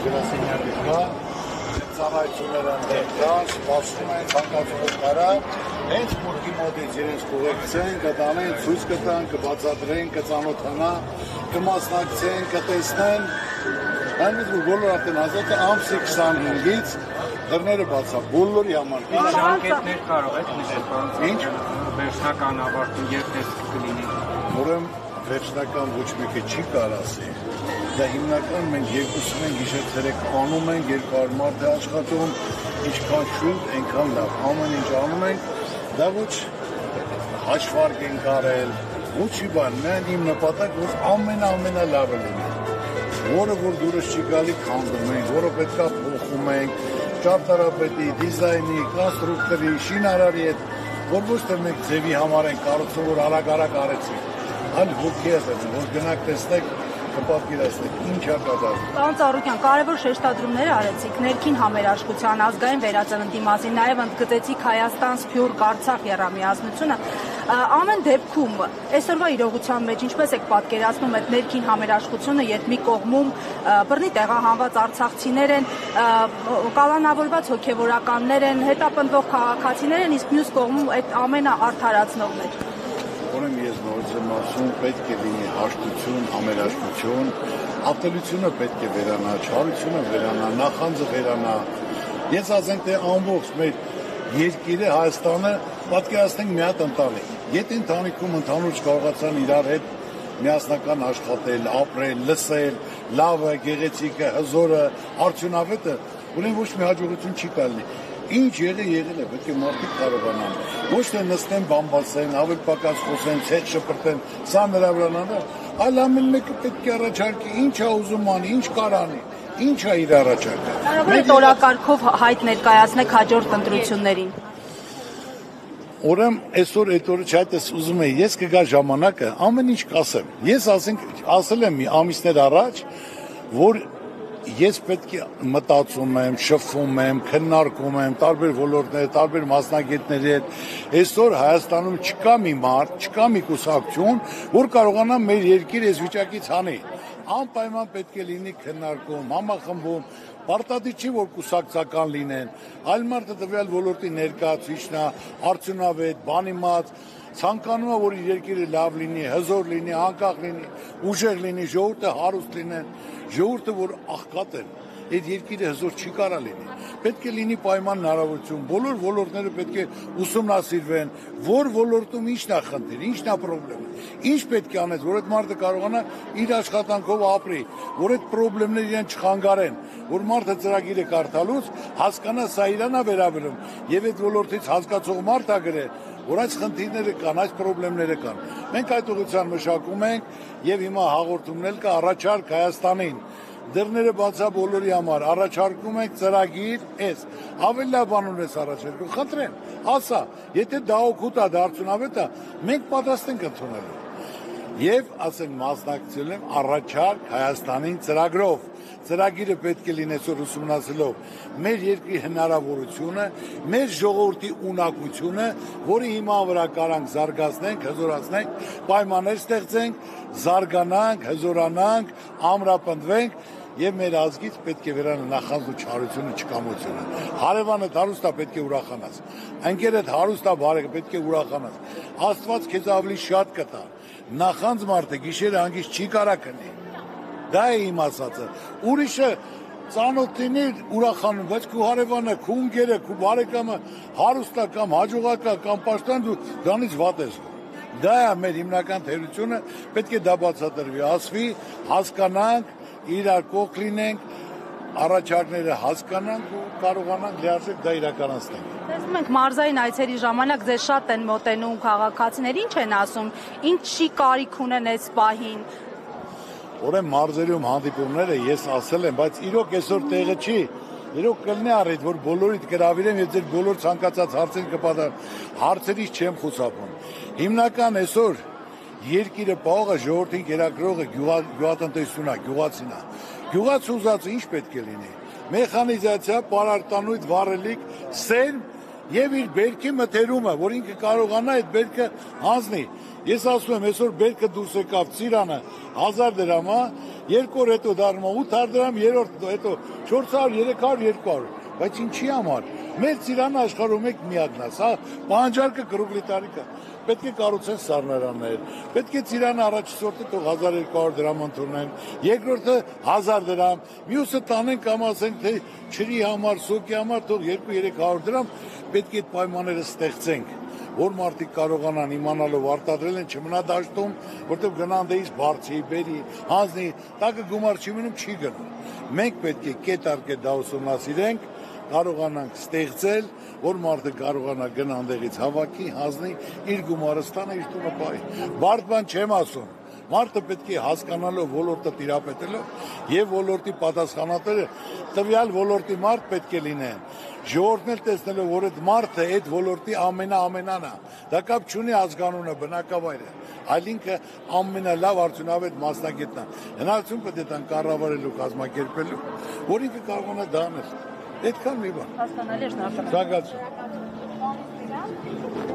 գրասենյակը կա, ծառայությունները ընդեր կա, սպասում են ցանկացողը կարա, հենց մուտքի մոտից իրենց կուղեկցեն, կտանեն, ցույց կտան, կբացատրեն, կծանոթանա, կմասնակցեն, կտեսնեն, այնպես որ բոլոր արդեն ազատ է ամսի 25-ից դռները բացա, բոլորի համար։ Ժամկետներ կարող եք նշել, պարոն։ Ինչ? Վերջնական ավարտին երբ տեսք կլինի։ Ուրեմն վերջնական ոչ մեկը չի կարող ասել։ Դա հիմնական մենք երկուսն ենք գիշեր-ցերեկ անում ենք, 200 մարդ է աշխատում, ինչքան շուտ, այնքան լավ։ Ամեն ինչ անում ենք, դա ոչ հաշվարկ ենք արել, ոչի բան, մենք իմ նպատակ որ ամենալավը լինի։ Որը որ դուրս չի գալի քանդում ենք, որը պետքա փոխում ենք, ճարտարապետի, դիզայնի, կոնստրուկտորի, շինարարի հետ, որ ոչ թե մենք ձևի համար ենք կառուցում, որ արագ արեցինք, այլ հոգի է ծնում, որ գնաք տեսնեք, կպատկերացնեք, ինչ է կատարվում։ Պարոն Ծառուկյան, կարևոր շեշտադրումներ արեցիք ներքին համերաշխության, ազգային վերածննդի մասին, նաև ընդգծեցիք Հայաստան, Սփյուռք, Արցախ եռամիազնությունը։ Ամեն դեպքում այսօրվա իրողության մեջ ինչպես եք պատկերացնում այդ ներքին համերաշխությունը, երբ մի կողմում բռնի տեղահանված արցախցիներ են, կալանավորված հոգևորականներ են, հետապնդվող քաղաքացիներ են, իսկ մյուս կողմում այդ ամենը արդարացնողներ։ Ուրեմն ես նորից եմ ասում, պետք է լինի հաշտություն, համերաշխություն, ատելությունը պետք է վերանա, չարությունը վերանա, նախանձը վերանա։ Ես ասենք թե ամբողջ մեր երկիրը Հայաստանը պատկերացնենք մի հատ ընտանիք։ Եթե ընտանիքում ընդհանուր չկարողացան իրար հետ միասնական աշխատել, ապրել, լսել, լավը, գեղեցիկը, հզորը, արդյունավետը, ուրեմն ոչ մի հաջողություն չի կարելի։ Ինչ եղել է, պետք է մարդիկ կարողանան։ Ոչ թե նստեն, բամբասեն, ավելի պակաս խոսեն, ցեխ շպրտեն, սա նրա վրանան, այլ ամեն մեկը պետք է առաջարկի, ինչ է ուզում անի, ինչ կարանի, ինչ է իր առաջարկը։ Կարևոր է օրակարգով հայտ ներկայացնեք հաջորդ ընտրություններին։ Ուրեմն այսօր այդ օրը չայտես ուզում եմ, ես կգա ժամանակը, ամեն ինչ կասեմ։ Ես ասել եմ մի ամիսներ առաջ, որ ես պետք է մտածում եմ, շփվում եմ, քննարկում եմ տարբեր ոլորտներ, տարբեր մասնագետների հետ։ Այսօր Հայաստանում չկա մի մարդ, չկա մի կուսակցություն, որ կարողանա մեր երկիրը այս վիճակից հանի։ Անպայման պետք է լինի քննարկում, համախմբում, պարտադիր չի որ կուսակցական լինեն, այլ մարդը տվյալ ոլորտի ներկայացուցիչն է, արդյունավետ, բանիմաց, ցանկանում է որ իր երկիրը լավ լինի, հզոր լինի, անկախ լինի, ուժեղ լինի, ժողովուրդը հարուստ լինեն, ժողովուրդը որ աղքատ են, այդ երկիրը հզոր չի կարա լինի։ Պետք է լինի պայման հնարավորություն, բոլոր ոլորտները պետք է ուսումնասիրվեն, որ ոլորտում ինչն է խնդիր, ինչն է խնդիրը, ինչ պետք է անես, որ այդ մարդը կարողանա իր աշխատանքով ապրի, որ այդ խնդիրները իրեն չխանգարեն, որ մարդը ծրագիրը կարդալուց հասկանա սա իրան է վերաբերում եւ այդ ոլորտից հասկացող մարդ է գրել, որ այս խնդիրները կան, այս խնդիրները կան։ Մենք այդ ուղղությամբ մշակում ենք եւ հիմա հաղորդումն էլ կա առաջարկ Հայաստանին։ Դռները բացա բոլորի համար, առաջարկում ենք ծրագիր, ավելի լավ բան ունես առաջարկում, խնդրեն, ասա, եթե դա օգուտ է, դա արդյունավետ է, մենք պատրաստ ենք ընդունելու։ Եվ ասենք մասնակցել եմ առաջարկ Հայաստանին ծրագրով։ Ծրագիրը պետք է լինի այսօր ուսումնասիրելով մեր երկրի հնարավորությունը, մեր ժողովրդի ունակությունը, որի հիման վրա կարանք զարգացնենք, հզորացնենք, պայմաններ ստեղծենք, զարգանանք, հզորանանք, ամրապնդվենք եւ մեր ազգից պետք է վերանա նախանձ ու չարությունը, չկամությունը։ Հարևանդ հարուստ է պետք է ուրախանաս։ Ընկերդ հարուստ է բարեկը պետք է ուրախանաս։ Աստված քեզ ավելի շատ կտա։ Նախանձ մարդը գիշերը հանգիստ չի կարա քնի։ Դա է իմ ասածը։ Ուրիշը ծանոթ լինի ուրախանում, բայց քո հարևանը, քո ընկերը, քո բարեկամը հարուստ է կամ հաջողակ է կամ պաշտպան դու դրանից վատ ես։ Դա է մեր հիմնական թերությունը, պետք է դա բացատրվի, ասվի, հասկանանք, իրար կողք լինենք, առաջարկները հասկանանք ու կարողանանք լիարժեք դա իրականացնենք։ Տեսնում ենք մարզային այցերի ժամանակ ձեզ շատ են մոտենում քաղաքացիներ, ինչ են ասում, ինչի կարիք ունեն այս պահին։ Ուրեմն մարզերում հանդիպումները ես ասել եմ, բայց իրոք այսօր տեղը չի։ Իրոք կլինի առիթ, որ բոլորիդ գրավիրեմ եւ ձեր բոլոր ցանկացած հարցեր կպատասխան։ Հարցերից չեմ խուսափում։ Հիմնական այսօր երկիրը պահողը ժողովրդին կերակրողը գյուղատնտեսությունն է, գյուղացին է։ Գյուղաց ուզածը ինչ պետք է լինի։ Մեխանիզացիա, պարարտանույթ, վառելիք, սերմ եւ իր բերքի մթերումը, որ ինքը կարողանա այդ բերքը հանձնի։ Ես ասում եմ, այսօր բերքը դուրս եկավ Ծիրանը 1000 դրամ է, երկու օր հետո դառնում է 800 դրամ, երրորդ հետո 400, 300, 200, բայց ինչի համար։ Մեր Ծիրանը աշխարհում եք միակն է, սա պահանջարկը կրուգլի տարիք է։ Պետք է կառուցեն սառնարաններ, պետք է Ծիրանը առաջի սորտը թող 1200 դրամ ընդունեն, երկրորդը 1000 դրամ, մյուսը տանեն կամ ասենք թե ջրի համար, սոկի համար թող 200-300 դրամ, պետք է այդ պայմանները ստեղծենք, որ մարդիկ կարողանան իմանալով արտադրել են չմնա դաշտում, որտեղ գնան դեից բարձի, բերի, հանձնի, տակը գումար չի մնում, չի գնում։ Մենք պետք է կետ առ կետ դա ուսումնասիրենք, կարողանանք ստեղծել, որ մարդը կարողանա գնան դեղից հավաքի, հանձնի, իր գումարը ստանա, իր տունը պահի։ Բարդ բան չեմ ասում։ Մարդը պետք է հասկանալով ոլորտը տիրապետելով եւ ոլորտի պատասխանատերը տվյալ ոլորտի մարդ պետք է լինեն։ Ժողովուրդն էլ տեսնելով, որ այդ մարդը այդ ոլորտի ամենան է։ Դա կապ չունի ազգանունը, բնակավայրը, այլ ինքը ամենալավ արդյունավետ մասնագետն է։ Հնարավորություն պետք է տան կառավարելու, կազմակերպելու, որ ինքը կարողանա դա անել։ Այդքան մի բան։ Հասկանալի է, շնորհակալ եմ։ Շնորհակալություն։